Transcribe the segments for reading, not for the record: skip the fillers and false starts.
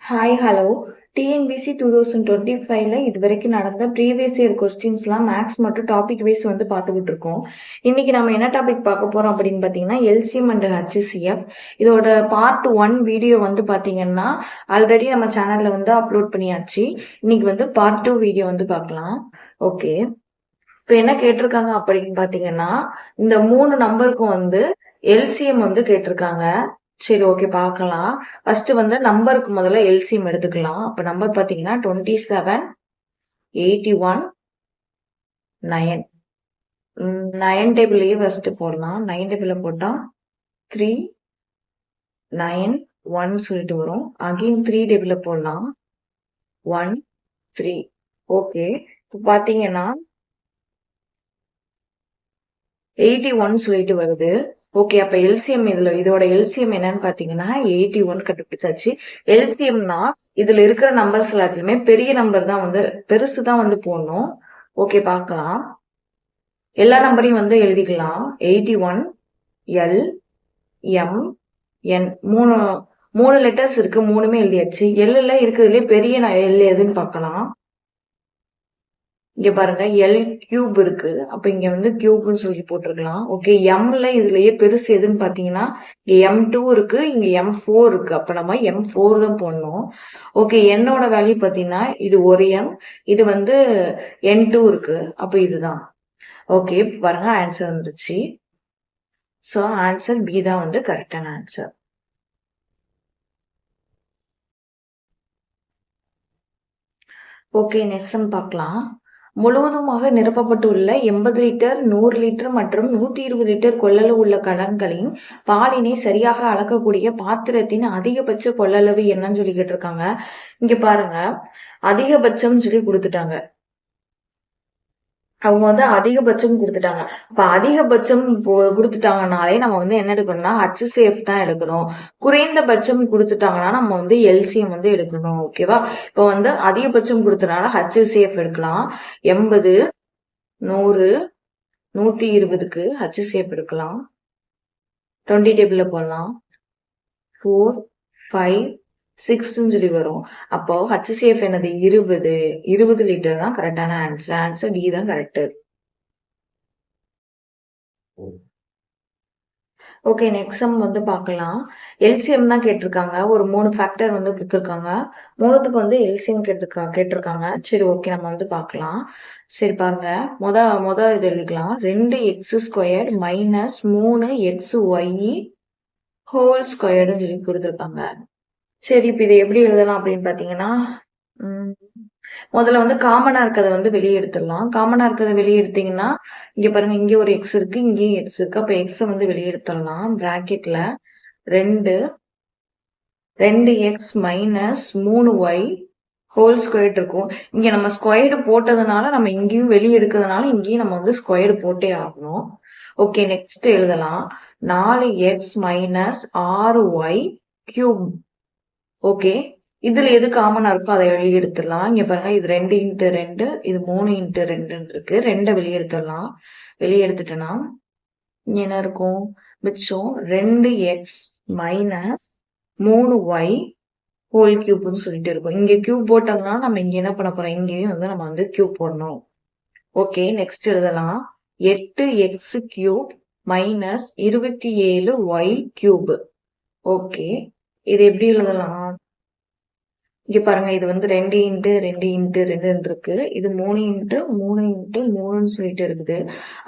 Hi hello TNPSC 2025ல இதுவரைக்கும் நடந்த previous year கொஸ்டின்ஸ்லாம் மேக்ஸ் மற்றும் டாபிக் வைஸ் வந்து பார்த்துக்கிட்டு இருக்கோம். இன்னைக்கு நம்ம என்ன டாபிக் பார்க்க போறோம் அப்படின்னு பார்த்தீங்கன்னா எல்சிஎம் அண்ட் ஹச்சிசிஎஃப். இதோட பார்ட் 1 வீடியோ வந்து பார்த்தீங்கன்னா ஆல்ரெடி நம்ம சேனல்ல வந்து அப்லோட் பண்ணியாச்சு. இன்னைக்கு வந்து பார்ட் 2 வீடியோ வந்து பார்க்கலாம். ஓகே, இப்போ என்ன கேட்டிருக்காங்க அப்படின்னு பார்த்தீங்கன்னா இந்த 3 நம்பருக்கும் வந்து எல்சிஎம் வந்து கேட்டிருக்காங்க. சரி, ஓகே, பார்க்கலாம். ஃபர்ஸ்ட் வந்து நம்பருக்கு முதல்ல எல்சிஎம் எடுத்துக்கலாம். அப்ப நம்பர் பாத்தீங்கன்னா 27, 81, 9. 9 டேபிள்லயே ஃபர்ஸ்ட் போடலாம். 9 டேபிள்ல போட்டா 3, 9, 1 சொல்லிட்டு வரும். அகைன் 3 டேபிள்ல போடலாம். 1, 3. ஓகே, இப்போ பாத்தீங்கன்னா 81 சொல்லிட்டு வருது. ஓகே, அப்ப எல்சிஎம் இதோட எல்சிஎம் என்னன்னு பாத்தீங்கன்னா 81 கண்டுபிடிச்சாச்சு. எல்சிஎம்னா இதுல இருக்கிற நம்பர்ஸ் எல்லாத்துலயுமே பெரிய நம்பர் தான் வந்து பெருசுதான் வந்து போடணும். ஓகே, பார்க்கலாம். எல்லா நம்பரையும் வந்து எழுதிக்கலாம். 81 எல் எம் என் மூணு லெட்டர்ஸ் இருக்கு. மூணுமே எழுதியாச்சு. எல்ல இருக்கிறதுலே பெரிய எல் எதுன்னு பார்க்கலாம். இங்க பாருங்க, எல் கியூப் இருக்கு. அப்ப இங்க வந்து கியூப்னு சொல்லி போட்டிருக்கலாம். ஓகே, எம்ல இதுலயே பெருசு எதுன்னு பாத்தீங்கன்னா M2 இருக்கு, இங்க M4 இருக்கு. அப்ப நம்ம M4 தான் போடணும். ஓகே, என்னோட வேல்யூ பாத்தீங்கன்னா இது ஒரு எம், இது வந்து N2 இருக்கு. அப்ப இதுதான். ஓகே, பாருங்க, ஆன்சர் வந்துருச்சு. சோ ஆன்சர் பி தான் வந்து கரெக்டான ஆன்சர். ஓகே, நெக்ஸ்ட் பார்க்கலாம். முழுவதுமாக நிரப்பப்பட்டுள்ள 80 லிட்டர் 100 லிட்டர் மற்றும் 120 லிட்டர் கொள்ளளவு உள்ள கலன்களின் பாலினை சரியாக அளக்கக்கூடிய பாத்திரத்தின் அதிகபட்ச கொள்ளளவு என்னன்னு சொல்லி கேட்டிருக்காங்க. இங்க பாருங்க, அதிகபட்சம் சொல்லி கொடுத்துட்டாங்க. அவங்க வந்து அதிகபட்சம் கொடுத்துட்டாங்க. அப்ப அதிகபட்சம் கொடுத்துட்டாங்கனாலே நம்ம வந்து என்ன எடுக்கணும்னா HCF தான் எடுக்கணும். குறைந்தபட்சம் கொடுத்துட்டாங்கன்னா நம்ம வந்து எல்சிஎம் வந்து எடுக்கணும். ஓகேவா? இப்போ வந்து அதிகபட்சம் கொடுத்தனால HCF எடுக்கலாம். 80, 100, 120க்கு HCF எடுக்கலாம். 20 டேபிள்ல போடலாம். 4, 5, 6ன்னு சொல்லி வரும். அப்போ HCF என்னது 20 லிட்டர் தான் கரெக்டான ஆன்சர். ஆன்சர் டி தான் கரெக்ட். ஓகே, நெக்ஸ்ட் சம் வந்து பார்க்கலாம். எல்சிஎம் தான் கேட்டிருக்காங்க. ஒரு 3 ஃபேக்டர் வந்து கொடுத்துருக்காங்க. மூணுத்துக்கு வந்து எல்சிஎம் கேட்டிருக்காங்க. சரி, ஓகே, நம்ம வந்து பார்க்கலாம். சரி, பாருங்க, மொத இது எழுதிக்கலாம். 2x² மைனஸ் 3xy ஹோல் ஸ்கொயர்னு சொல்லி கொடுத்துருக்காங்க. சரி, இப்போ இதை எப்படி எழுதலாம் அப்படின்னு பார்த்தீங்கன்னா முதல்ல வந்து காமனா இருக்கிறத வந்து வெளியே எடுத்துடலாம். காமனா இருக்கிறத வெளியே எடுத்தீங்கன்னா இங்க பாருங்க, இங்க ஒரு எக்ஸ் இருக்கு, இங்கேயும் எக்ஸ் இருக்கு. அப்ப எக்ஸ வந்து வெளியே எடுத்துடலாம். பிராக்கெட்ல 2x minus 3y whole squared இருக்கும். இங்க நம்ம ஸ்கொயர்டு போட்டதுனால நம்ம இங்கேயும் வெளியே எடுக்கிறதுனால இங்கேயும் நம்ம வந்து ஸ்கொயர்டு போட்டே ஆகணும். ஓகே, நெக்ஸ்ட் எழுதலாம். 4x minus 6y cube. Okay, இதுல எது காமனா இருக்கோ அதை வெளியே எடுத்துடலாம். இங்க பாருங்க, இது 2 × 2, இது 3 × 2 இருக்கு. 2 வெளியே எடுத்துடலாம். வெளியே எடுத்துட்டேன்னா இங்க என்ன இருக்கும்? மிச்சம் 2x மைனஸ் 3y ஹோல் கியூப்னு சொல்லிட்டு இருக்கும். இங்க கியூப் போட்டோம்னா நம்ம இங்க என்ன பண்ண போறோம்? இங்கேயும் வந்து நம்ம வந்து கியூப் போடணும். ஓகே, நெக்ஸ்ட் எழுதலாம். 8x cube minus 27y cube. Okay, இது எப்படி எழுதலாம்? இங்க பாருங்க, இது வந்து 2 × 2 × 2 இருக்கு. இது 3 × 3 × 3ன்னு சொல்லிட்டு இருக்குது.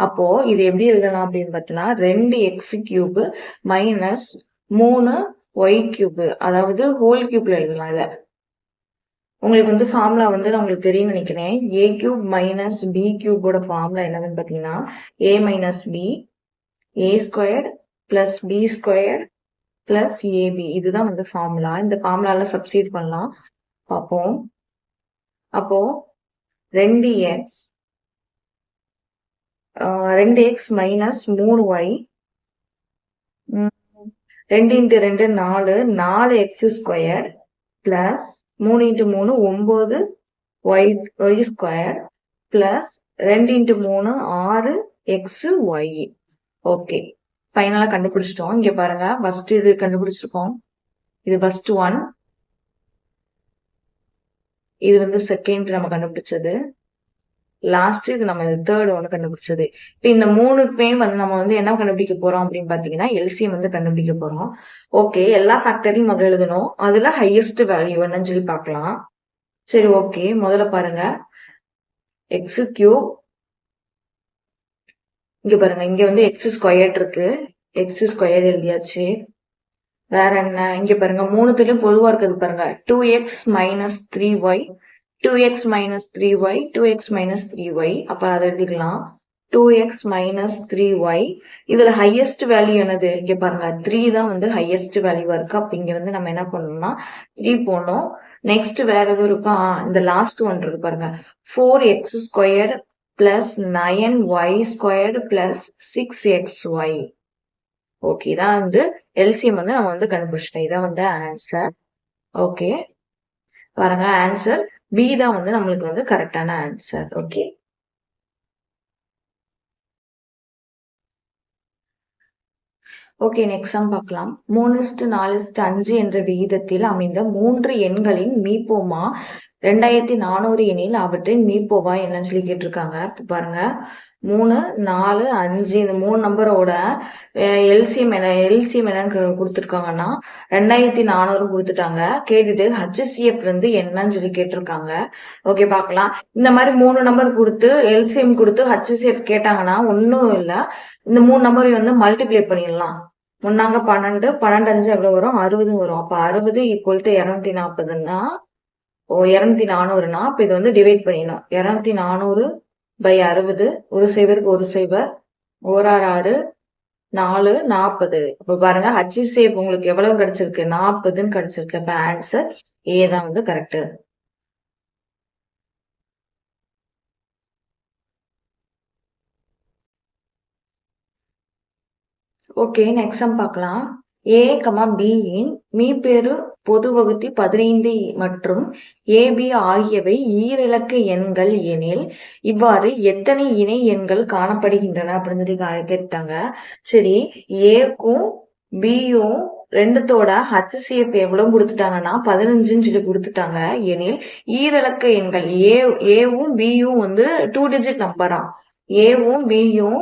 அப்போ இது எப்படி எழுதலாம் அப்படின்னு பார்த்தீங்கன்னா 2x³ மைனஸ் 3y³, அதாவது ஹோல் கியூப்ல எழுதலாம். இத உங்களுக்கு வந்து ஃபார்முலா வந்து நான் உங்களுக்கு தெரியும் நினைக்கிறேன். a³ மைனஸ் b³ ஃபார்முலா என்னதுன்னு பார்த்தீங்கன்னா a minus b a² plus b² plus ab. இதுதான் வந்து ஃபார்முலா. இந்த ஃபார்முலால சப்ஸ்டிட்யூட் பண்ணலாம். பார்ப்போம். அப்போ 2x minus 3y 2 × 2 4 4x² plus 3 × 3 9y² plus 2 × 3 6xy. Okay, ஃபைனலா கண்டுபிடிச்சிட்டோம். இங்க பாருங்க, ஃபர்ஸ்ட் இது கண்டுபிடிச்சிருக்கோம். இது ஃபர்ஸ்ட் ஒன். இது வந்து செகண்ட் நம்ம கண்டுபிடிச்சது. லாஸ்ட் இது நம்ம தேர்ட் ஒன்று கண்டுபிடிச்சது. இப்போ இந்த மூணுக்குமே வந்து நம்ம வந்து என்ன கண்டுபிடிக்க போறோம் அப்படின்னு பாத்தீங்கன்னா எல்சிஎம் வந்து கண்டுபிடிக்க போறோம். ஓகே, எல்லா ஃபேக்டரையும் முதல்ல எழுதணும். அதுல ஹையஸ்ட் வேல்யூ என்னன்னு சொல்லி பார்க்கலாம். சரி, ஓகே, முதல்ல பாருங்க எக்ஸ் கியூப். இங்க பாருங்க, இங்க வந்து எக்ஸ் ஸ்கொயர் இருக்கு. எக்ஸ் ஸ்கொயர் எழுதியாச்சு. வேற என்ன, இங்க பாருங்க மூணுத்துலயும் பொதுவா இருக்கிறது பாருங்க 2x minus 3y, 2x minus 3y, 2x minus 3y. அப்ப அதை எழுதிக்கலாம் 2x மைனஸ் 3y. இதுல ஹையஸ்ட் வேல்யூ என்னது, இங்க பாருங்க 3 தான் வந்து ஹையஸ்ட் வேல்யூவா இருக்கு. அப்ப இங்க வந்து நம்ம என்ன பண்ணணும்னா 3 போடணும். நெக்ஸ்ட் வேற எதுவும் இருக்கா, இந்த லாஸ்ட் ஒன் இருக்கு பாருங்க 4x square plus 9y square plus 6xy. Okay, இதான் வந்து எல்சிஎம் வந்து நம்ம வந்து கண்டுபிடிச்சிட்டோம். இதான் வந்து ஆன்சர். ஓகே, பாருங்க ஆன்சர் பி தான் வந்து நம்மளுக்கு வந்து கரெக்டான answer. Okay, okay, next sum பார்க்கலாம். 3:4:5 என்ற விகிதத்தில் அமைந்த 3 எண்களின் மீப்போமா 2400 எனில் அவற்றின் மீப்போவா என்னன்னு சொல்லி கேட்டிருக்காங்க. இப்போ பாருங்க 3, 4, 5 இந்த 3 நம்பரோட எல்சிஎம் என்னன்னு கொடுத்துருக்காங்கன்னா 2400 கொடுத்துட்டாங்க. கேட்டுட்டு ஹச்சிஎஃப் வந்து என்னன்னு சொல்லி கேட்டிருக்காங்க. ஓகே, பார்க்கலாம். இந்த மாதிரி 3 நம்பர் கொடுத்து எல்சிஎம் கொடுத்து ஹச்சிஎஃப் கேட்டாங்கன்னா ஒன்றும் இல்லை, இந்த 3 நம்பரையும் வந்து மல்டிப்ளை பண்ணிடலாம். 1 12, 12 5 எவ்வளவு வரும், 60 வரும். அப்ப 60 ஈக்குவல் டு 240ன்னா 240னா அப்ப இது வந்து டிவைட் பண்ணிடணும். 240 பை 60, ஒரு சைவருக்கு ஒரு சைவர், 1 6 4 40. இப்ப பாருங்க ஹச்சிஎஃப் உங்களுக்கு எவ்வளவு கிடைச்சிருக்கு, 40ன்னு கிடைச்சிருக்கு. அப்ப ஆன்சர் ஏ தான் வந்து கரெக்ட். ஓகே, நெக்ஸ்ட் சம் பார்க்கலாம். ஏ பி இன் மீப்பெரு பொது வகுத்தி 15 மற்றும் ஏபி ஆகியவை ஈரிலக்க எண்கள் எனில் இவ்வாறு எத்தனை இணை எண்கள் காணப்படுகின்றன அப்படின்னு சொல்லி கேட்டாங்க. சரி, ஏக்கும் பியும் ரெண்டுத்தோட ஹச்சிஎஃப் எவ்வளவு கொடுத்துட்டாங்கன்னா 15ன்னு சொல்லி கொடுத்துட்டாங்க. எனில் ஈரிலக்க எண்கள் ஏவும் பியும் வந்து 2 டிஜிட் நம்பரா. ஏவும் பியும்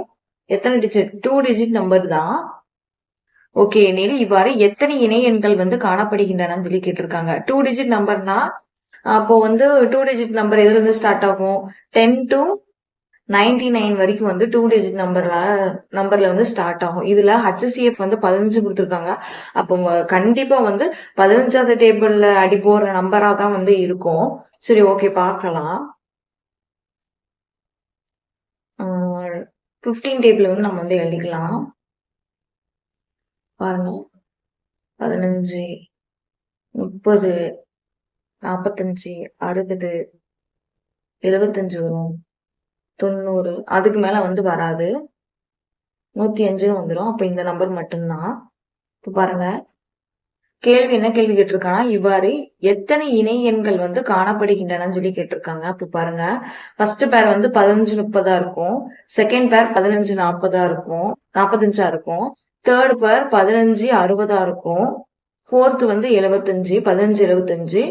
எத்தனை டிஜிட், 2 டிஜிட் நம்பர் தான். ஓகே, எனில் இவ்வாறு எத்தனை இணை எண்கள் வந்து காணப்படுகின்றன சொல்லி கேட்டிருக்காங்க. 2 டிஜிட் நம்பர்னா அப்போ வந்து 2 டிஜிட் நம்பர் எதுல இருந்து ஸ்டார்ட் ஆகும், 10 to 99 வரைக்கும் வந்து 2 டிஜிட் நம்பர்ல வந்து ஸ்டார்ட் ஆகும். இதுல ஹச்சிஎஃப் வந்து 15 கொடுத்துருக்காங்க. அப்போ கண்டிப்பா வந்து 15வது டேபிள்ல அடி போடுற நம்பரா தான் வந்து இருக்கும். சரி, ஓகே, பார்க்கலாம். 15 டேபிள் வந்து நம்ம வந்து எழுதிக்கலாம். பாருங்க 15, 30, 45, 60, 75 வரும், 90, அதுக்கு மேல வந்து வராது, 105 வந்துடும். அப்ப இந்த நம்பர் மட்டும்தான். இப்ப பாருங்க கேள்வி என்ன கேள்வி கேட்டிருக்காங்கன்னா இவ்வாறு எத்தனை இணை எண்கள் வந்து காணப்படுகின்றன சொல்லி கேட்டிருக்காங்க. அப்ப பாருங்க ஃபர்ஸ்ட் பேர் வந்து 15 30 இருக்கும், செகண்ட் பேர் 15 40 இருக்கும், 45 இருக்கும், தேர்ட் பேர் 15 60 இருக்கும், ஃபோர்த் வந்து 75 15 75,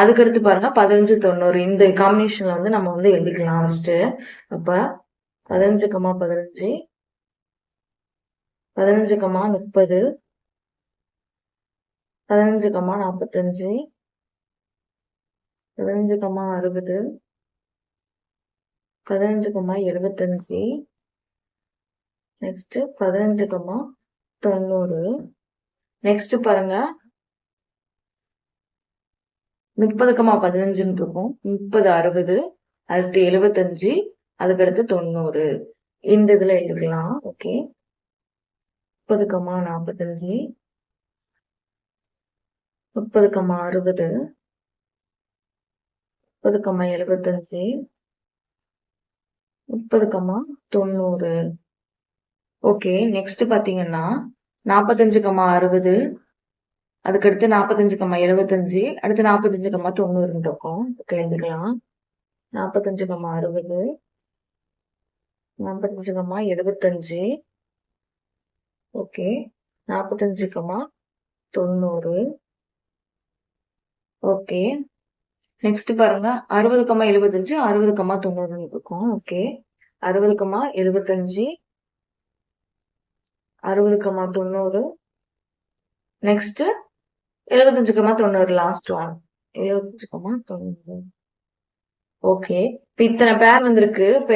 அதுக்கடுத்து பாருங்க 15 90. இந்த காம்பினேஷன்ல வந்து நம்ம வந்து எழுதிக்கலாம் ஃபர்ஸ்ட். அப்ப 15, 15, 15, 30, 15, 45, 15, 60, 15, 75, நெக்ஸ்ட் 15, 90. நெக்ஸ்ட் பாருங்க 30, 15 இருக்கும், 30 60, அடுத்து 75, அதுக்கடுத்து 90. இந்த இதுல எழுதிக்கலாம். ஓகே, 30, 45, 30, 60, 30, 75, 30, 90. ஓகே, நெக்ஸ்ட் பாத்தீங்கன்னா 45, 60, அதுக்கடுத்து 45, 75, அடுத்து 45, 90 இருக்கும். எழுதிக்கலாம். 45, 60, 45, 75, ஓகே, 45, 90. ஓகே, நெக்ஸ்ட் பாருங்க 60,75 60,90 இருக்கும். Okay 60,75 60,90 next 75,90 last one 75,90. Okay இப்ப இத்தனை பேர் வந்திருக்கு. இப்ப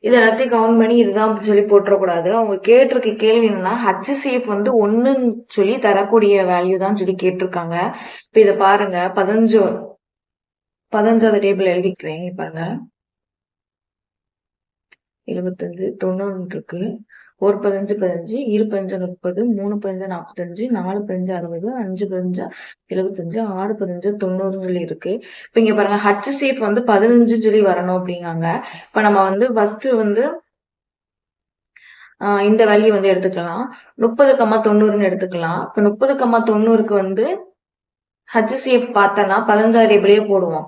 இது எல்லாத்தையும் கவுண்ட் பண்ணி இதுதான் சொல்லி போட்டுறக்கூடாது. அவங்க கேட்டிருக்க கேள்வி என்னன்னா HCF வந்து 1ன்னு சொல்லி தரக்கூடிய வேல்யூ தான் சொல்லி கேட்டிருக்காங்க. இப்ப இத பாருங்க 15வது டேபிள் எழுதிக்கிறேன். பாருங்க 75 90 இருக்கு. 1 15 15 2 15 30 3 15 45 4 15 60 5 15 75 6 15 90 சொல்லி இருக்கு. இப்ப இங்க பாருங்க HCF வந்து 15 சொல்லி வரணும் அப்படிங்காங்க. இப்ப நம்ம வந்து ஃபர்ஸ்ட் வந்து இந்த வேல்யூ வந்து எடுத்துக்கலாம். 30,90ன்னு எடுத்துக்கலாம். இப்ப 30,90க்கு வந்து HCF பார்த்தோம்னா 15வது டேபிளே போடுவோம்.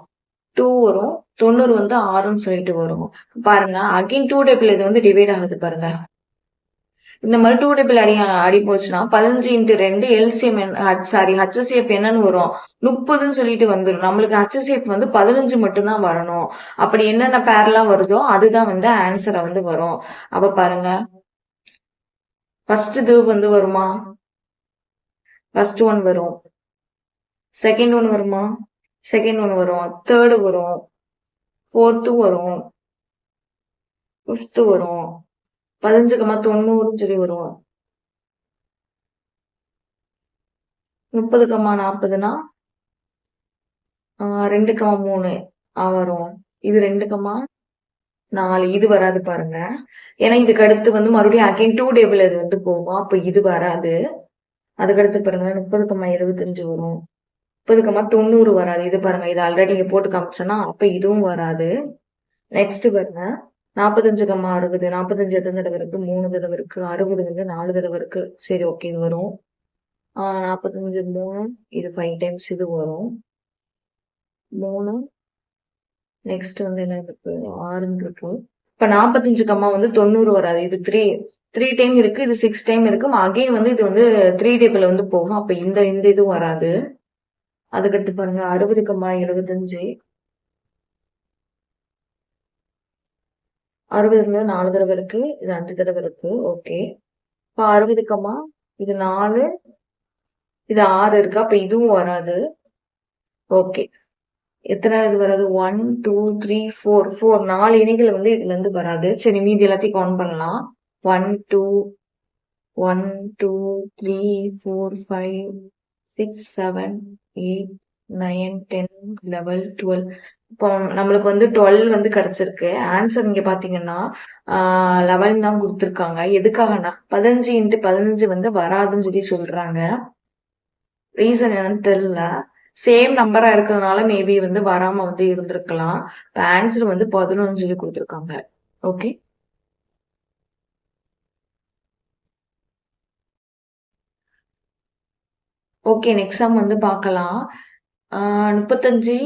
2 வரும். 90 வந்து 6ன்னு சொல்லிட்டு வரும். பாருங்க அகைன் 2 டேபிள் இது வந்து டிவைட் ஆகுது பாருங்க. இந்த மாதிரி 2 டேபிள் அடி போச்சுன்னா 15 × 2 எல்சிஎம் HCF என்னன்னு வரும் 30ன்னு சொல்லிட்டு வந்துடும். நம்மளுக்கு HCF வந்து 15 மட்டும்தான் வரணும். அப்படி என்னென்ன பேர்லாம் வருதோ அதுதான் வந்து ஆன்சரை வந்து வரும். அப்ப பாருங்க ஃபர்ஸ்ட் இது வந்து வருமா? ஃபர்ஸ்ட் ஒன் வரும். செகண்ட் ஒன் வருமா? செகண்ட் ஒன் வரும். தேர்டு வரும். ஃபோர்த்து வரும். ஃபிஃப்த் வரும். 15,90 சொல்லி வரும். 30,40னா 2,3 வரும். இது 2,4 இது வராது பாருங்க. ஏன்னா இதுக்கு அடுத்து வந்து மறுபடியும் அகைன் 2 டேபிள் இது வந்து போகும். அப்ப இது வராது. அதுக்கடுத்து பாருங்க 30,25 வரும். 30,90 வராது. இது பாருங்க இது ஆல்ரெடி இங்க போட்டு காமிச்சோன்னா அப்ப இதுவும் வராது. நெக்ஸ்ட் பாருங்க 45,60 45 எத்தனை தடவை இருக்கு? 3 தடவை இருக்கு. 60 வந்து 4 தடவை இருக்கு. சரி ஓகே இது வரும். 45 3 இது 5 டைம்ஸ் இது வரும். 3 நெக்ஸ்ட் வந்து என்ன இருக்கு? 6 இருக்கு. இப்ப 45 வந்து 90 வராது. இது 3 டைம் இருக்கு. இது 6 டைம் இருக்கு. அகைன் வந்து இது வந்து 3 டேபிள் வந்து போகும். அப்ப இந்த இது வராது. அதுக்கடுத்து பாருங்க 60,75 60 4 தடவை இருக்கு. இது 5 தடவை இருக்கு. ஓகே இப்ப 60 இது 4 இது 6 இருக்கு. அப்ப இதுவும் வராது. ஓகே எத்தனை இது வராது? 1 2 3 4 4 இணைகள் வந்து இதுல இருந்து வராது. சரி மீதி எல்லாத்தையும் கவுண்ட் பண்ணலாம். 1 2 1 2 3 4 5 6 7 8 9 10 11 12 இப்போ நம்மளுக்கு வந்து 12 வந்து கிடைச்சிருக்கு. ஆன்சர் இங்க பாத்தீங்கன்னா 11 தான் கொடுத்துருக்காங்க. எதுக்காகனா 15 × 15 வந்து வராதுன்னு சொல்லி சொல்றாங்க. ரீசன் என்னன்னு தெரியல. சேம் நம்பரா இருக்கிறதுனால மேபி வந்து வராம வந்து இருந்திருக்கலாம். ஆன்சர் வந்து 11 சொல்லி கொடுத்துருக்காங்க. ஓகே ஓகே நெக்ஸ்ட் சம் வந்து பார்க்கலாம். 35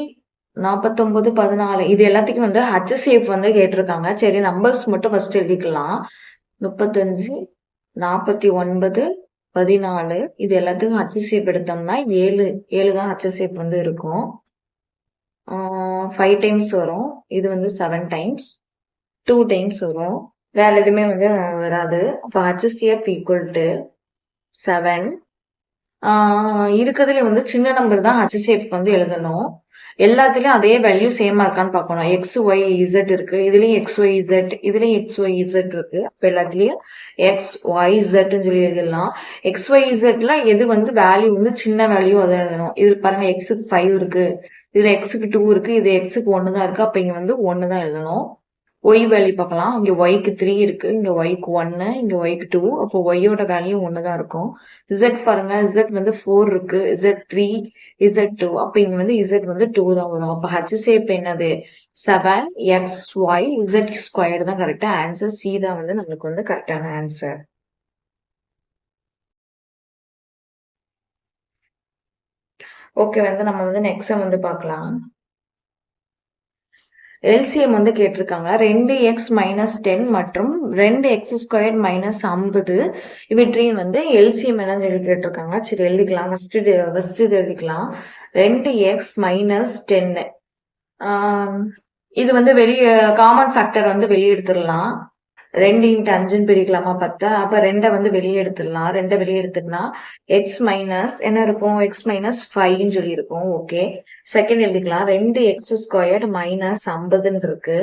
49 14 இது எல்லாத்துக்கும் வந்து HCF வந்து கேட்டிருக்காங்க. சரி நம்பர்ஸ் மட்டும் ஃபர்ஸ்ட் எழுதிக்கலாம். 35 49 14 இது எல்லாத்துக்கும் HCF எடுத்தோம்னா 7 தான் HCF வந்து இருக்கும். 5 டைம்ஸ் வரும். இது வந்து 7 டைம்ஸ் 2 டைம்ஸ் வரும். வேற எதுவுமே வந்து வராது. அப்ப HCF = 7. இருக்கிறதுல வந்து சின்ன நம்பர் தான் HCF வந்து எழுதணும். எல்லாத்துலயும் அதே வேல்யூ சேமா இருக்கான்னு பார்க்கணும். XYZ இருக்கு. இதுலயும் XYZ இதுலயும் XYZ இருக்கு. அப்ப எல்லாத்துலயும் XYZன்னு சொல்லி எழுதலாம். XYZல எது வந்து வேல்யூ வந்து சின்ன வேல்யூ அதை எழுதணும். இது பாருங்க Xக்கு 5 இருக்கு. இதுல Xக்கு 2 இருக்கு. இது Xக்கு 1 தான் இருக்கு. அப்ப இங்க வந்து 1 தான் எழுதணும். Y வேல்யூ பார்க்கலாம். இங்க Yக்கு 3 இருக்கு. இங்க Yக்கு 1 இங்க Yக்கு 2. அப்போ Yயோட வேல்யூ 1 தான் இருக்கும். Z பாருங்க Z வந்து 4 இருக்கு. Z3 Z2 அப்ப இங்க வந்து Z வந்து 2 தான் வரும். அப்ப HCF என்னது 7XYZ² தான் கரெக்டா ஆன்சர். C தான் வந்து நம்மளுக்கு வந்து கரெக்டான ஆன்சர். ஓகே வந்து நம்ம வந்து நெக்ஸ்ட் வந்து பார்க்கலாம். எல்சிஎம் வந்து கேட்டிருக்காங்க. 2x - 10 மற்றும் 2x² - 50 இவற்றின் வந்து எல்சிஎம் என்னன்னு சொல்லி கேட்டிருக்காங்க. சரி எழுதிக்கலாம். ஃபர்ஸ்ட் இது எழுதிக்கலாம். 2x - 10 இது வந்து வெளியே காமன் ஃபேக்டர் வந்து வெளியே எடுத்துடலாம். 2 × 5ன்னு பிரிக்கலாமா 10? அப்ப 2 வந்து வெளியே எடுத்துடலாம். 2 வெளியே எடுத்துட்டுனா எக்ஸ் மைனஸ் என்ன இருக்கும்? எக்ஸ் மைனஸ் 5ன்னு சொல்லி இருக்கும். ஓகே, செகண்ட் எழுதிக்கலாம். 2x² மைனஸ் 50ன்னு இருக்கு.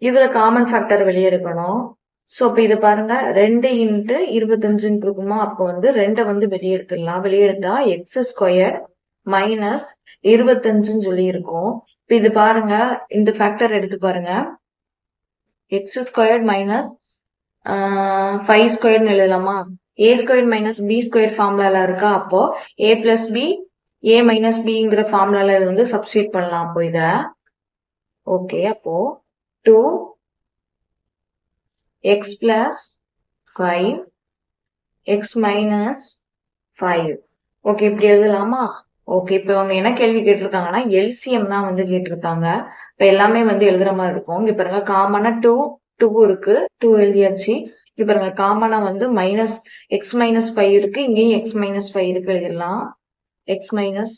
இதுல காமன் ஃபேக்டர் வெளியே எடுக்கணும். ஸோ இப்போ இது பாருங்க, 2 × 25ன்னு இருக்குமா? அப்போ வந்து 2 வந்து வெளியே எடுத்துடலாம். வெளியே எடுத்தா x² மைனஸ் 25ன்னு சொல்லி இருக்கும். இப்போ இது பாருங்க, இந்த ஃபேக்டர் எடுத்து பாருங்க. x² மைனஸ் 5² எழுதலாமா? a² மைனஸ் b² ஃபார்முலால இருக்கா? அப்போ a plus b a minus பிங்கிற ஃபார்முலால இது வந்து சப்ஸ்டியூட் பண்ணலாம். அப்போ இத ஓகே, அப்போ 2x plus 5 x minus 5. Okay, இப்படி எழுதலாமா? ஓகே, இப்போ அவங்க என்ன கேள்வி கேட்டிருக்காங்கன்னா எல்சிஎம் தான் வந்து கேட்டிருக்காங்க. இப்போ எல்லாமே வந்து எழுதுற மாதிரி இருக்கும். இங்க பாருங்க, காமனா 2 இருக்கு, 2 எழுதியாச்சு. இங்க பாருங்க, காமனா வந்து மைனஸ் எக்ஸ் மைனஸ் 5 இருக்கு, இங்கேயும் எக்ஸ் மைனஸ் 5 இருக்கு, எழுதிடலாம். எக்ஸ் மைனஸ்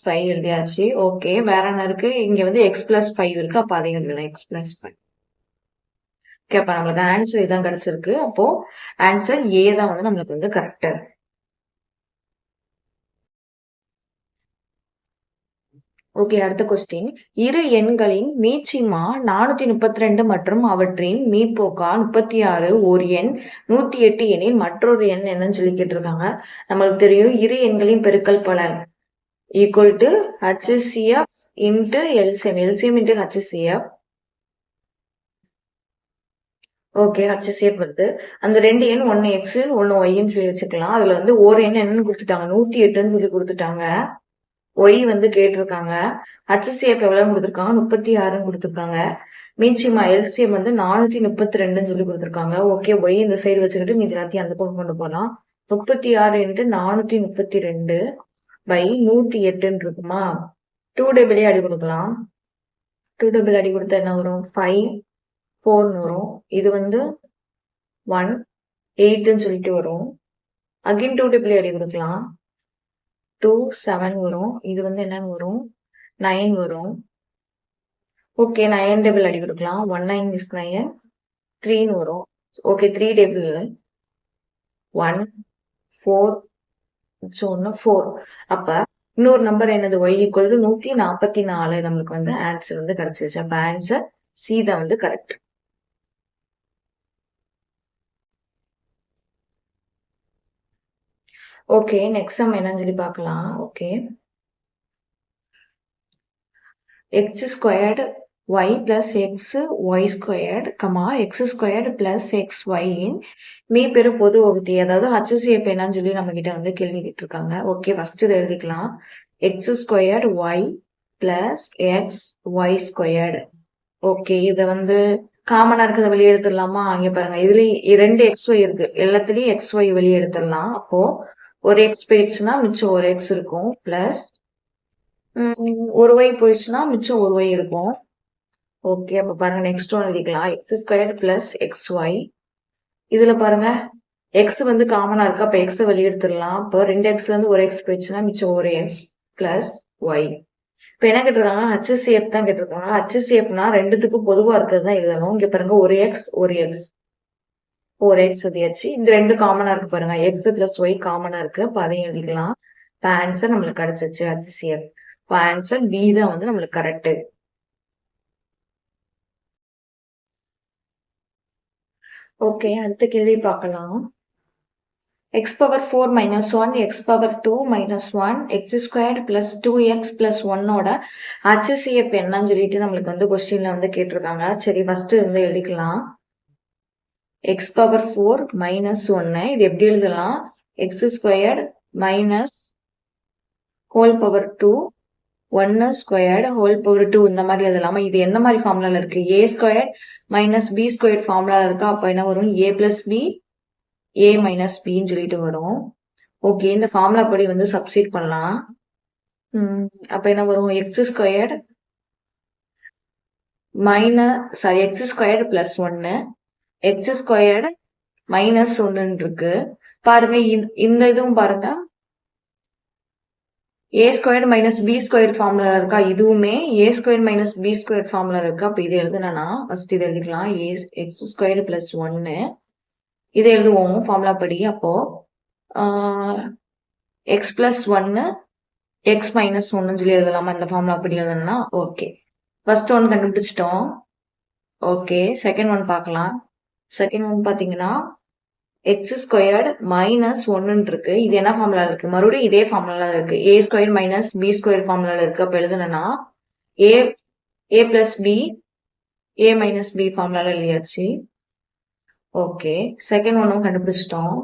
5 எழுதியாச்சு. ஓகே, வேற என்ன இருக்கு? இங்க வந்து எக்ஸ் பிளஸ் 5 இருக்கு, அப்ப அதையும் எழுதலாம், எக்ஸ் பிளஸ் 5. ஓகே, அப்ப நம்மளுக்கு ஆன்சர் இதான் கிடைச்சிருக்கு. அப்போ ஆன்சர் ஏ தான் வந்து நம்மளுக்கு வந்து கரெக்ட். ஓகே, அடுத்த கொஸ்டின். இரு எண்களின் மீச்சிமா 432 மற்றும் அவற்றின் மீப்போக்கா 36 ஒரு எண் 108 எனில் மற்றொரு எண் என்னன்னு சொல்லி கேட்டிருக்காங்க. நம்மளுக்கு தெரியும், இரு எண்களின் பெருக்கல் பலன் equal to HCF into LCM, LCM into HCF. Okay, HCF வருது. அந்த 2 எண் 1 x 1 yன்னு சொல்லி வச்சுக்கலாம். அதுல வந்து ஒரு எண் என்னன்னு கொடுத்துட்டாங்க, 108ன்னு சொல்லி கொடுத்துட்டாங்க. ஒய் வந்து கேட்டிருக்காங்க. HCF எவ்வளவு கொடுத்துருக்காங்க? 36ன்னு கொடுத்துருக்காங்க. மீச்சிமா எல்சிஎம் வந்து 432ன்னு சொல்லி கொடுத்துருக்காங்க. ஓகே, ஒய் இந்த சைடு வச்சுக்கிட்டு மீதி எல்லாத்தையும் அந்த பக்கம் கொண்டு போகலாம். 36 × 432 பை 108ன்னு இருக்குமா? 2 டேபிளே அடி கொடுக்கலாம். 2 டேபிள் அடி கொடுத்தா என்ன வரும்? 5 4ன்னு வரும். இது வந்து 1 8ன்னு சொல்லிட்டு வரும். அகைன் 2 டேபிளே அடி கொடுக்கலாம். 2 7 வரும். இது வந்து என்னன்னு வரும்? 9 வரும். ஓகே, 9 டேபிள் அடி கொடுக்கலாம். 1 9 is 9 3ன்னு வரும். Okay, 3 table 1 4 1 4. அப்ப இன்னொரு நம்பர் என்னது? y ஈக்குவல் டு 144 நம்மளுக்கு வந்து ஆன்சர் வந்து கிடைச்சிருச்சு. அப்ப ஆன்சர் சி தான் வந்து கரெக்ட். ஓகே, நெக்ஸ்ட் சம் என்னன்னு சொல்லி பார்க்கலாம். Okay, x² y plus xy², x² plus xy இன் மீப்பெரு பொது வகுத்தி, அதாவது HCF என்னன்னு சொல்லி நம்ம கிட்ட வந்து கேள்வி கேட்டிருக்காங்க. ஓகே, ஃபர்ஸ்ட் இதை எழுதிக்கலாம். x² y plus xy². Okay, இதை வந்து காமனா இருக்கிறத வெளியே எடுத்துடலாமா? அங்க பாருங்க, இதுலயும் 2 xy இருக்கு, எல்லாத்துலயும் xy வெளியே எடுத்துடலாம். அப்போ ஒரு x போயிடுச்சுன்னா மிச்சம் ஒரு x இருக்கும், பிளஸ் ஒரு y போயிடுச்சுன்னா மிச்சம் ஒரு y இருக்கும். ஓகே, அப்ப பாருங்க, நெக்ஸ்ட் ஒன் எழுதிக்கலாம். x² plus xy. இதுல பாருங்க, x வந்து காமனா இருக்கு, அப்ப x வெளியே எடுத்துடலாம். அப்போ 2xல இருந்து ஒரு x போயிடுச்சுன்னா மிச்சம் ஒரு x பிளஸ் y. இப்ப என்ன கேட்டிருக்காங்க? HCF தான் கேட்டிருக்காங்க. HCFனா ரெண்டுத்துக்கும் பொதுவா இருக்கிறது தான் எழுதணும். இங்க பாருங்க, ஒரு x ஒரு x ஒரு x எழுதியாச்சு. இந்த ரெண்டு காமனா இருக்கு பாருங்க, x பிளஸ் y காமனா இருக்கு, அப்ப அதையும் எழுதிக்கலாம். இப்ப ஆன்சர் நம்மளுக்கு கிடைச்சிச்சு HCF. இப்ப ஆன்சர் பி தான் வந்து நம்மளுக்கு கரெக்ட். ஓகே, அடுத்த கேள்வி பார்க்கலாம். x power 4 minus 1 x power 2 minus 1 x² plus 2x plus 1ஓட HCF என்னன்னு சொல்லிட்டு நம்மளுக்கு வந்து கொஸ்டின்ல வந்து கேட்டிருக்காங்க. சரி, ஃபர்ஸ்ட் வந்து எழுதிக்கலாம். x power 4 minus 1 இது எப்படி எழுதலாம்? x² minus whole power 2 1² whole power 2 இந்த மாதிரி எழுதலாமா? இது எந்த மாதிரி ஃபார்முலால இருக்கு? a² minus b² ஃபார்முலால இருக்கா? அப்ப என்ன வரும்? a plus b a minus bன்னு சொல்லிட்டு வரும். ஓகே, இந்த ஃபார்முலா படி வந்து சப்ஸ்டிட் பண்ணலாம். அப்ப என்ன வரும்? x² x² plus 1 x² minus 1 இருக்கு. பாருங்க, இந்த இதுவும் பாருங்க, A squared minus B squared formula இருக்கா, இதுவுமே A squared minus B squared formula இருக்கு. அப்ப இது எழுதுனா ஃபர்ஸ்ட் இது எழுதிக்கலாம், ஏ எக்ஸ் ஸ்கொயர்டு பிளஸ் 1 இதை எழுதுவோம் ஃபார்முலா படி. அப்போ எக்ஸ் பிளஸ் 1 எக்ஸ் மைனஸ் 1 சொல்லி எழுதலாமா இந்த ஃபார்முலா படி எழுதணும்னா? ஓகே, ஃபர்ஸ்ட் ஒன் கண்டுபிடிச்சிட்டோம். ஓகே, செகண்ட் ஒன் பார்க்கலாம். செகண்ட் ஒன் பாத்தீங்கன்னா எக்ஸ் ஸ்கொயர்டு மைனஸ் 1 இருக்கு. இது என்ன ஃபார்முலா இருக்கு? மறுபடியும் இதே ஃபார்முலா இருக்கு, A square minus B square formula இருக்கு. அப்ப எழுதுனா A plus B A minus B formula எழுதியாச்சு. ஓகே, செகண்ட் ஒன்னும் கண்டுபிடிச்சிட்டோம்.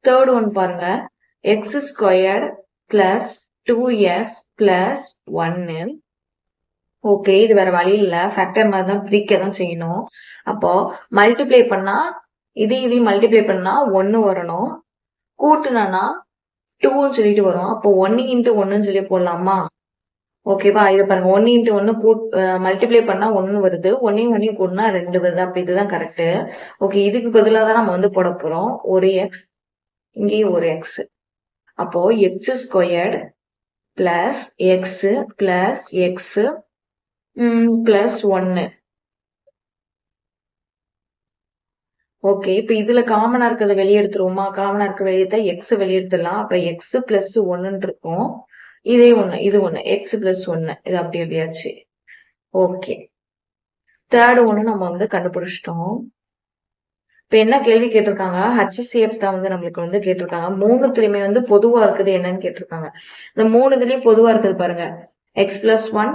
தேர்ட் ஒன் பாருங்க, X squared plus 2x plus 1. Okay, இது வேற வழி இல்ல, ஃபேக்டர் மாதிரி தான், பிரிக்க தான் செய்யணும். அப்போ மல்டிப்ளை பண்ணா இதையும் மல்டிப்ளை பண்ணா 1 வரணும், கூட்டுனா 2ன்னு சொல்லிட்டு வரும். அப்போ 1 இன்ட்டு 1ன்னு சொல்லி போடலாமா? ஓகேவா, இதை பாருங்க, 1 இன்ட்டு 1 மல்டிப்ளை பண்ணா 1 வருது, 1 கூட்டினா 2 வருது. அப்ப இதுதான் கரெக்ட். ஓகே, இதுக்கு பதிலாக தான் நம்ம வந்து போட போறோம், ஒரு எக்ஸ் இங்கேயும் ஒரு எக்ஸ். அப்போ X squared plus X plus X plus 1. Okay, இப்ப இதுல காமனா இருக்கிறத வெளியே எடுத்துருவோமா? காமனா இருக்க வெளியேற்றா எக்ஸ் வெளியெடுத்துடலாம். அப்ப எக்ஸ் பிளஸ் 1 இருக்கும், இதே ஒண்ணு இது ஒண்ணு, எக்ஸ் பிளஸ் 1 இது அப்படி எழுதியாச்சு. ஓகே, தேர்ட் ஒண்ணு நம்ம வந்து கண்டுபிடிச்சிட்டோம். இப்ப என்ன கேள்வி கேட்டிருக்காங்க? ஹச்சிசிஎஃப் தான் வந்து நம்மளுக்கு வந்து கேட்டிருக்காங்க. மூணுத்துலயுமே வந்து பொதுவா இருக்குது என்னன்னு கேட்டிருக்காங்க. இந்த மூணுத்துலயும் பொதுவா இருக்குது பாருங்க, X plus 1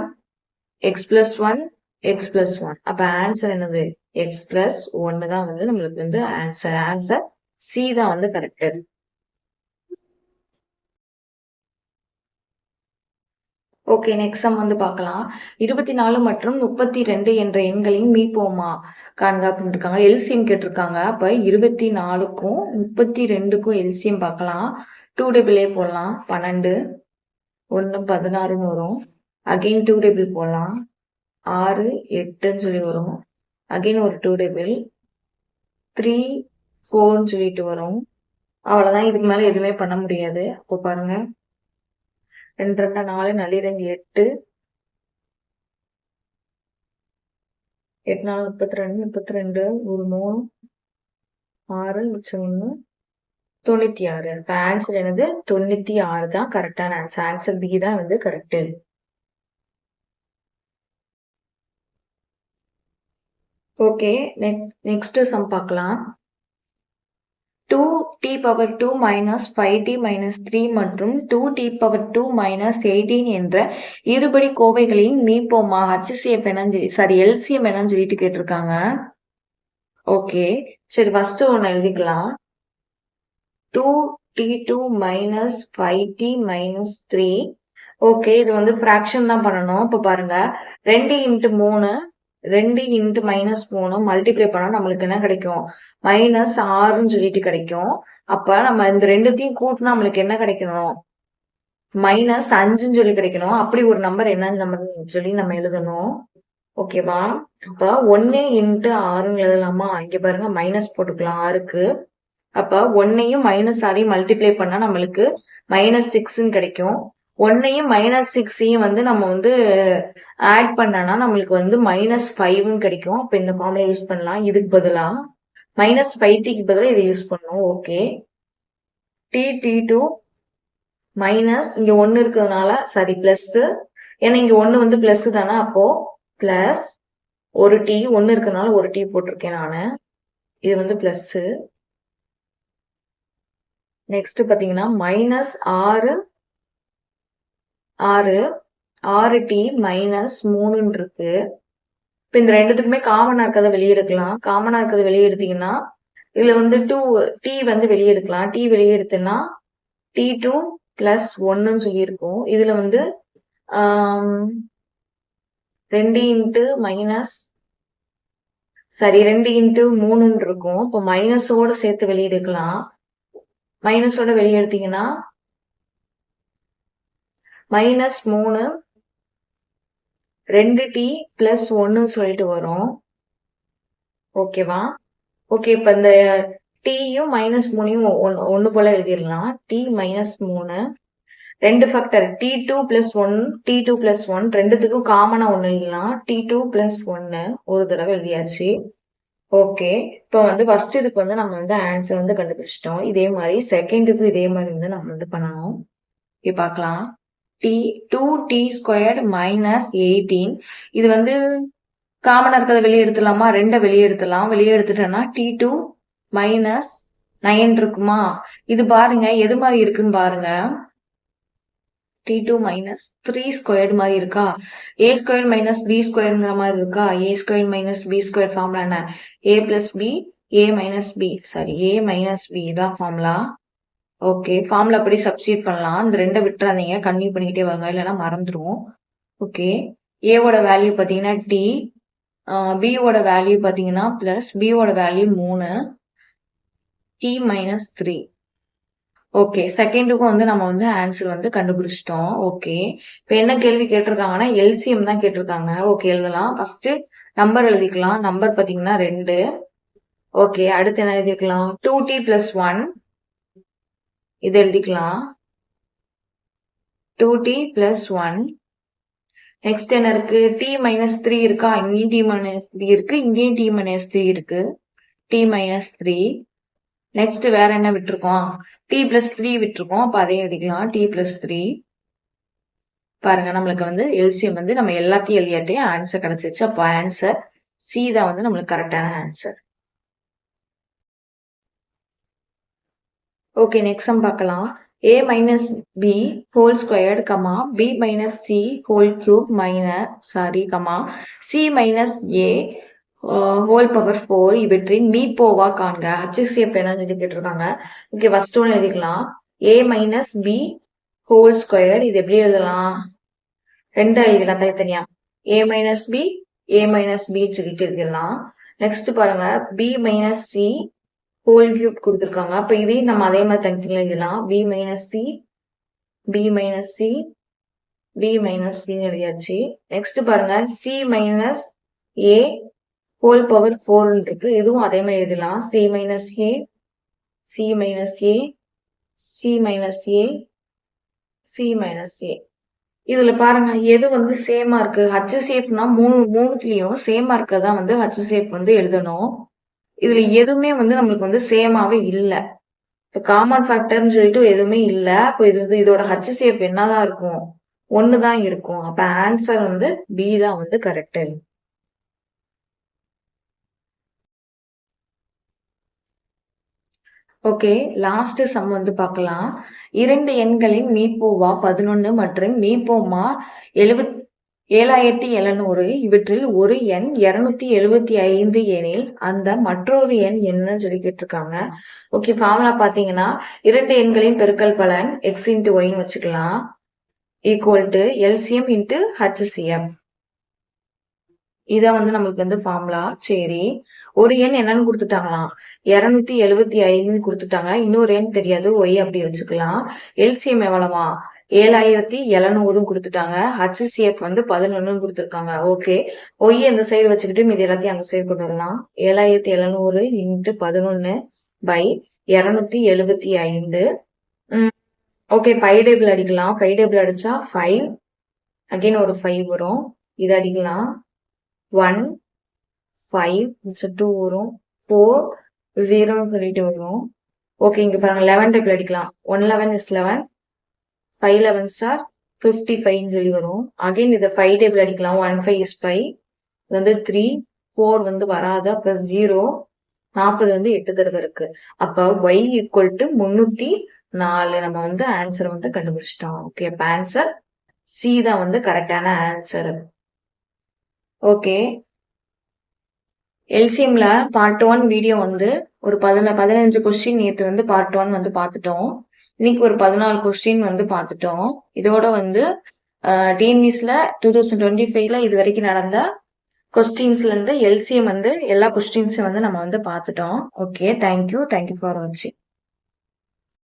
X plus 1 X plus 1. அப்ப ஆன்சர் என்னது? எக்ஸ் பிளஸ் 1 தான் வந்து நம்மளுக்கு வந்து ஆன்சர். ஆன்சர் சி தான் வந்து கரெக்ட். ஓகே, நெக்ஸ்ட் சம் வந்து பார்க்கலாம். 24 மற்றும் 32 என்ற எண்களின் மீப்போமா காண்க அப்படின்னு இருக்காங்க. எல்சிஎம் கேட்டிருக்காங்க. அப்ப 24க்கும் 32க்கும் எல்சிஎம் பார்க்கலாம். 2 டேபிளே போடலாம், 12 1 16ன்னு வரும். அகைன் 2 டேபிள் போடலாம், 6 8ன்னு சொல்லி வரும். அகைன் ஒரு 2 டேபிள் 3 4ன்னு சொல்லிட்டு வரும். அவ்வளவுதான், இதுக்கு மேல எதுவுமே பண்ண முடியாது. அப்போ பாருங்க, 2 2 4 நல்லி 2 8 8 4 32 32 ஒரு 3 6 மிச்சம் 1 96. இப்ப ஆன்சர் என்னது? 96 தான் கரெக்டான ஆன்சர். ஆன்சர் பி தான் வந்து கரெக்ட். ஓகே, நெக்ஸ்ட் சம் பார்க்கலாம். 2t power 2 minus 5t minus 3 மற்றும் 2t power 2 minus 18 என்ற இருபடி கோவைகளின் மீப்போமா HCF என்னன்னு சாரி LCM என்னன்னு சொல்லிட்டு கேட்டிருக்காங்க. ஓகே, சரி ஃபர்ஸ்ட் ஒன்னு எழுதிக்கலாம். 2t2 minus 5t minus 3. Okay, இது வந்து ஃபிராக்ஷன் தான் பண்ணணும். இப்ப பாருங்க, 2 இன்ட்டு 3 2 இன்ட்டு மைனஸ் 3 மல்டிப்ளை பண்ணா நம்மளுக்கு என்ன கிடைக்கும்? மைனஸ் 6ன்னு சொல்லிட்டு கிடைக்கும். அப்ப நம்ம இந்த ரெண்டுத்தையும் கூட்டினா நம்மளுக்கு என்ன கிடைக்கணும்? மைனஸ் 5ன்னு சொல்லி கிடைக்கணும். அப்படி ஒரு நம்பர் என்னன்னு சொல்லி நம்ம எழுதணும். ஓகேவா, அப்ப 1 இன்ட்டு 6ன்னு எழுதலாமா? இங்க பாருங்க, மைனஸ் போட்டுக்கலாம் 6க்கு. அப்ப 1ஐயும் மைனஸ் 6ஐயும் மல்டிப்ளை பண்ணா நம்மளுக்கு மைனஸ் 6ன்னு கிடைக்கும். 1ஐயும் மைனஸ் 6ஐயும் வந்து நம்ம வந்து ஆட் பண்ணனா நம்மளுக்கு வந்து மைனஸ் 5ன்னு கிடைக்கும். அப்ப இந்த ஃபார்முலா யூஸ் பண்ணலாம். இதுக்கு பதிலா மைனஸ் 5tக்கு பதிலா இதை யூஸ் பண்ணணும். ஓகே, t2 மைனஸ் இங்க 1 இருக்கிறதுனால சாரி பிளஸ், ஏன்னா இங்க 1 வந்து பிளஸ் தானே, அப்போ பிளஸ் ஒரு t 1 இருக்கிறதுனால ஒரு t போட்டிருக்கேன் நானு, இது வந்து பிளஸ். நெக்ஸ்ட் பாத்தீங்கன்னா மைனஸ் 6t மைனஸ் 3 இருக்கு. இப்ப இந்த ரெண்டுத்துக்குமே காமனா இருக்கிறத வெளியே எடுக்கலாம். காமனா இருக்கிறத வெளியே எடுத்தீங்கன்னா இதுல வந்து t வந்து வெளியே எடுக்கலாம். t வெளியே எடுத்தேன்னா t2 பிளஸ் 1ன்னு சொல்லி இருக்கும். இதுல வந்து 2 இன்ட்டு மைனஸ் சாரி 2 இன்ட்டு 3ன்னு இருக்கும். இப்போ மைனஸோட சேர்த்து வெளியே எடுக்கலாம். மைனஸோட வெளியே எடுத்தீங்கன்னா மைனஸ் 3 2t பிளஸ் 1 சொல்லிட்டு வரும். ஓகேவா, ஓகே, இப்ப இந்த டீயும் மைனஸ் 3யும் ஒண்ணு போல எழுதிடலாம். t minus 3 2 factor T2 plus 1 T2 plus 1 ரெண்டுத்துக்கும் காமனா 1 எழுதலாம். T2 plus 1 ஒரு தடவை எழுதியாச்சு. ஓகே, இப்போ வந்து ஃபர்ஸ்ட் இதுக்கு வந்து நம்ம வந்து ஆன்சர் வந்து கண்டுபிடிச்சிட்டோம். இதே மாதிரி செகண்டுக்கு இதே மாதிரி வந்து நம்ம வந்து பண்ணணும். இப்போ பார்க்கலாம். T2t squared minus 18 இது வந்து காமனா இருக்கிறத வெளியே எடுத்துலாமா? 2 வெளியே எடுத்துலாம். வெளியே எடுத்துட்டோம்னா T2 minus 9 இருக்குமா? இது பாருங்க எது மாதிரி இருக்குன்னு பாருங்க. T2 minus 3 squared மாதிரி இருக்கா? A squared minus B squaredங்கிற மாதிரி இருக்கா? A squared minus B squared formula என்ன? A plus B, A minus B. Sorry, A minus B தான் ஃபார்முலா. ஓகே, ஃபார்முலா படி சப்ஸ்டியூட் பண்ணலாம். இந்த 2 விட்டுறாதீங்க, கன்டினியூ பண்ணிக்கிட்டே வாங்க, இல்லைன்னா மறந்துடும். ஓகே, A ஓட வேல்யூ பார்த்தீங்கன்னா T, B ஓட வேல்யூ பார்த்தீங்கன்னா பிளஸ், B ஓட வேல்யூ 3, T minus 3. ஓகே, செகண்டுக்கும் வந்து நம்ம வந்து ஆன்சர் வந்து கண்டுபிடிச்சிட்டோம். ஓகே, இப்போ என்ன கேள்வி கேட்டிருக்காங்கன்னா எல்சிஎம் தான் கேட்டிருக்காங்க. ஓகே, எழுதலாம். ஃபர்ஸ்ட் நம்பர் எழுதிக்கலாம். நம்பர் பார்த்தீங்கன்னா 2. ஓகே, அடுத்து என்ன எழுதிக்கலாம்? 2t plus 1 இது எழுதிக்கலாம். 2t plus 1. நெக்ஸ்ட் என்ன இருக்கு? t minus 3 இருக்கா? இங்கேயும் t minus 3 இருக்கு, இங்கேயும் t minus 3 இருக்கு. t minus 3. நெக்ஸ்ட் வேற என்ன விட்டுருக்கோம்? t plus 3 விட்டுருக்கோம். அப்ப அதையும் எழுதிக்கலாம். t plus 3. பாருங்க, நம்மளுக்கு வந்து எல்சிஎம் வந்து நம்ம எல்லாத்தையும் எழுதியாட்டே ஆன்சர் கிடைச்சிருச்சு. அப்போ ஆன்சர் சி தான் வந்து நம்மளுக்கு கரெக்டான ஆன்சர். ஓகே, நெக்ஸ்ட் சம் பார்க்கலாம். a minus b whole squared, b minus c whole cube c minus a whole power 4 இவற்றின் மீப்போவா காண்க. HCF என்னன்னு சொல்லி கேட்டிருக்காங்க. ஓகே, ஃபர்ஸ்ட் ஒன்று எழுதிக்கலாம். a minus b whole squared இது எப்படி எழுதலாம்? 2 எழுதலாம் தனித்தனியா. a minus b a minus b சொல்லிட்டு எழுதிடலாம். நெக்ஸ்ட் பாருங்க, b minus c whole cube கொடுத்துருக்காங்க. அப்ப இதையும் நம்ம அதே மாதிரி தனித்தனியா எழுதலாம். b minus c b minus c b minus c எழுதியாச்சு. நெக்ஸ்ட் பாருங்க, c minus a whole power 4 இருக்கு. இதுவும் அதே மாதிரி எழுதலாம். c minus a c minus a c minus a c minus a. இதுல பாருங்க எது வந்து சேமா இருக்கு? HCFனா மூணுத்துலயும் சேமா இருக்கதான் வந்து HCF வந்து எழுதணும். இதுல எதுவுமே வந்து நம்மளுக்கு வந்து சேமாவே இல்லை. இப்போ காமன் ஃபேக்டர்னு சொல்லிட்டு எதுவுமே இல்லை. அப்போ இதோட HCF என்னதான் இருக்கும்? 1 தான் இருக்கும். அப்ப ஆன்சர் வந்து பி தான் வந்து கரெக்ட். ஓகே, லாஸ்ட் சம் வந்து பார்க்கலாம். 2 எண்களின் மீப்போவா 11 மற்றும் மீப்போமா 7700 இவற்றில் ஒரு எண் 275 எனில் அந்த மற்றொரு எண் என்னன்னு சொல்லி கேட்டிருக்காங்க. ஓகே, ஃபார்முலா பாத்தீங்கன்னா 2 எண்களின் பெருக்கல் பலன் x into y வச்சுக்கலாம், equal to LCM into HCF. இதான் வந்து நம்மளுக்கு வந்து ஃபார்முலா. சரி, ஒரு எண் என்னன்னு கொடுத்துட்டாங்களாம்? 275 கொடுத்துட்டாங்க. இன்னொரு எண் தெரியாது, ஒய் அப்படி வச்சுக்கலாம். எல்சிஎம் எவ்வளவா? 7700 கொடுத்துட்டாங்க. HCF வந்து 11 கொடுத்துருக்காங்க. ஓகே, ஒய் அந்த சைடு வச்சுக்கிட்டு மீதி எல்லாத்தையும் அந்த சைடு கொண்டு வரலாம். 7700 இன்ட்டு 11 பை 275. ஓகே, 5 டேபிள் அடிக்கலாம். 5 டேபிள் அடிச்சா 5, அகைன் ஒரு 5 வரும். இது அடிக்கலாம். 1 5 2 வரும், 4 0 சொல்லிட்டு வரும். ஓகே, இங்க பாருங்க 11 டேபிள் அடிக்கலாம். 1 11 is 11, 5 11s are 55 சொல்லி வரும். அகைன் இதை 5 டேபிள் அடிக்கலாம். 1 5 is 5, இது வந்து 3 4 வந்து வராது. அப்ப 0 40 வந்து 8 தடவை இருக்கு. அப்ப y equal to 304 நம்ம வந்து ஆன்சர் வந்து கண்டுபிடிச்சிட்டோம். ஓகே, அப்ப ஆன்சர் சி தான் வந்து கரெக்டான ஆன்சர். ஓகே, எல்சிஎம்ல பார்ட் 1 வீடியோ வந்து ஒரு 15 கொஸ்டின் நேற்று வந்து பார்ட் 1 வந்து பார்த்துட்டோம். இன்னைக்கு ஒரு 14 கொஸ்டின் வந்து பார்த்துட்டோம். இதோட வந்து டிஎன்பிஎஸ்ல 2025ல இது வரைக்கும் நடந்த கொஸ்டின்ஸ்ல இருந்து எல்சிஎம் வந்து எல்லா கொஸ்டின்ஸும் வந்து நம்ம வந்து பார்த்துட்டோம். ஓகே, தேங்க்யூ ஃபார் வாட்சிங்.